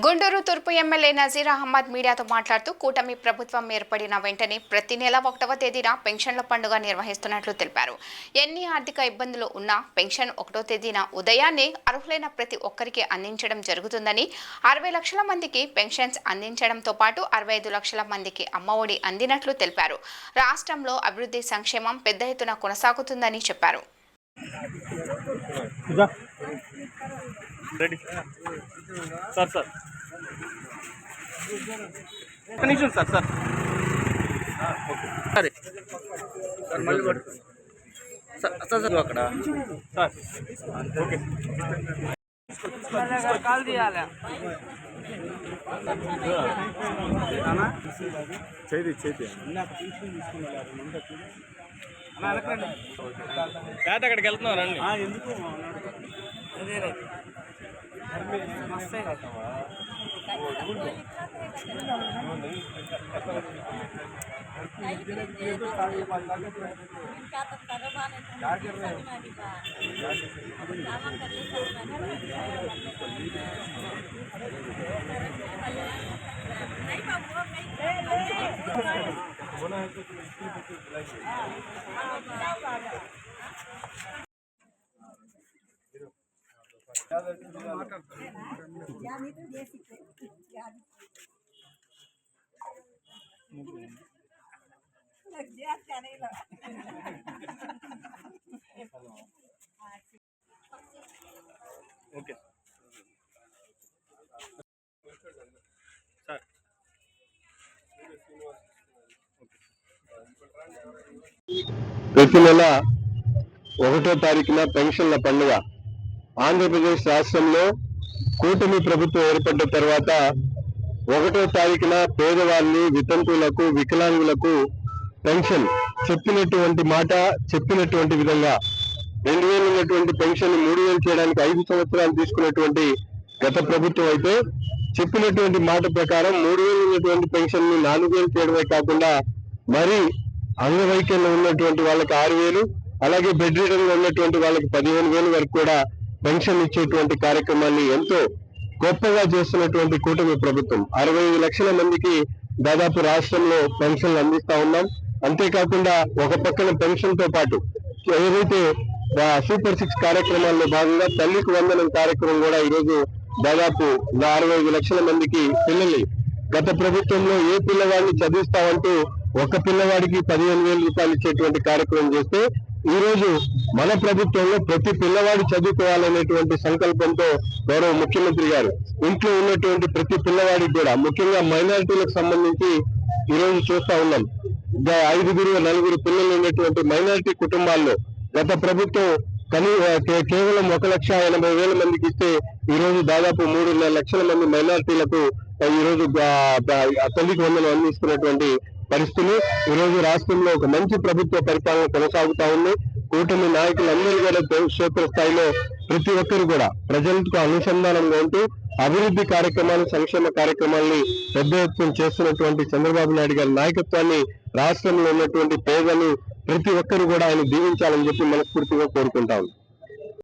గుంటూరు తూర్పు ఎమ్మెల్యే నజీర్ అహ్మద్ మీడియాతో మాట్లాడుతూ కూటమి ప్రభుత్వం ఏర్పడిన వెంటనే ప్రతి నెల 1వ తేదీన పెన్షన్ల పండుగ నిర్వహిస్తున్నట్లు తెలిపారు. ఎన్ని ఆర్థిక ఇబ్బందులు ఉన్నా పెన్షన్ 1వ తేదీన ఉదయాన్నే అర్హులైన ప్రతి ఒక్కరికి అందించడం జరుగుతుందని, 60 లక్షల మందికి పెన్షన్స్ అందించడంతో పాటు 65 లక్షల మందికి అమ్మఒడి అందినట్లు తెలిపారు. రాష్ట్రంలో అభివృద్ధి సంక్షేమం పెద్ద ఎత్తున కొనసాగుతుందని చెప్పారు. రెడీ సార్ సార్ ఒక నిమిషం సార్ సార్ ఓకే సరే సార్ మళ్ళీ సార్ సార్ అక్కడ సార్ ఓకే కాల్ తీయాలి చేతి పేట అక్కడికి వెళ్తున్నాం రండి ఎందుకు ఓకే సార్ ప్రతి నెల 1వ తారీఖున పెన్షన్ల పండుగ ఆంధ్రప్రదేశ్ రాష్ట్రంలో కూటమి ప్రభుత్వం ఏర్పడ్డ తర్వాత 1వ తారీఖున పేదవాళ్ళని, వితంతువులకు, వికలాంగులకు పెన్షన్ చెప్పినటువంటి మాట చెప్పినటువంటి విధంగా 2000 ఉన్నటువంటి పెన్షన్ 3000 చేయడానికి 5 సంవత్సరాలు తీసుకున్నటువంటి గత ప్రభుత్వం అయితే చెప్పినటువంటి మాట ప్రకారం 3000 ఉన్నటువంటి పెన్షన్ ని 4000 చేయడమే కాకుండా మరి అంగవైకల్యం ఉన్నటువంటి వాళ్ళకి 6000, అలాగే బెడ్ రిడన్ లో ఉన్నటువంటి వాళ్ళకి 15,000 వరకు కూడా పెన్షన్ ఇచ్చేటువంటి కార్యక్రమాన్ని ఎంతో గొప్పగా చేస్తున్నటువంటి కూటమి ప్రభుత్వం 65 లక్షల మందికి దాదాపు రాష్ట్రంలో పెన్షన్లు అందిస్తా ఉన్నాం. అంతేకాకుండా ఒక పక్కన పెన్షన్ తో పాటు ఏదైతే సూపర్ 6 కార్యక్రమాల్లో భాగంగా తల్లికి వందనం కార్యక్రమం కూడా ఈరోజు దాదాపు 65 లక్షల మందికి పిల్లల్ని, గత ప్రభుత్వంలో ఏ పిల్లవాడిని చదివిస్తామంటూ ఒక పిల్లవాడికి 15,000 రూపాయలు ఇచ్చేటువంటి కార్యక్రమం చేస్తే ఈ రోజు మన ప్రభుత్వంలో ప్రతి పిల్లవాడు చదువుకోవాలనేటువంటి సంకల్పంతో గౌరవ ముఖ్యమంత్రి గారు ఇంట్లో ఉన్నటువంటి ప్రతి పిల్లవాడికి కూడా, ముఖ్యంగా మైనారిటీలకు సంబంధించి ఈ రోజు చూస్తా ఉన్నాం. 5, 4 పిల్లలు ఉన్నటువంటి మైనారిటీ కుటుంబాల్లో గత ప్రభుత్వం కేవలం 1,80,000 మందికి ఇస్తే ఈ రోజు దాదాపు 3.5 లక్షల మంది మైనారిటీలకు ఈ రోజు తల్లికి వందనం అందిస్తున్నటువంటి పరిస్థితులు ఈ రోజు రాష్ట్రంలో ఒక మంచి ప్రభుత్వ పరిపాలన కొనసాగుతా ఉంది. కూటమి నాయకులందరూ కూడా క్షేత్ర స్థాయిలో ప్రతి ఒక్కరు కూడా ప్రజలకు అనుసంధానంగా ఉంటూ అభివృద్ధి కార్యక్రమాలు, సంక్షేమ కార్యక్రమాలని పెద్ద ఎత్తున చేస్తున్నటువంటి చంద్రబాబు నాయుడు గారి నాయకత్వాన్ని రాష్ట్రంలో ఉన్నటువంటి పేదలు ప్రతి ఒక్కరు కూడా ఆయన దీవించాలని చెప్పి మనస్ఫూర్తిగా కోరుకుంటా ఉన్నాం.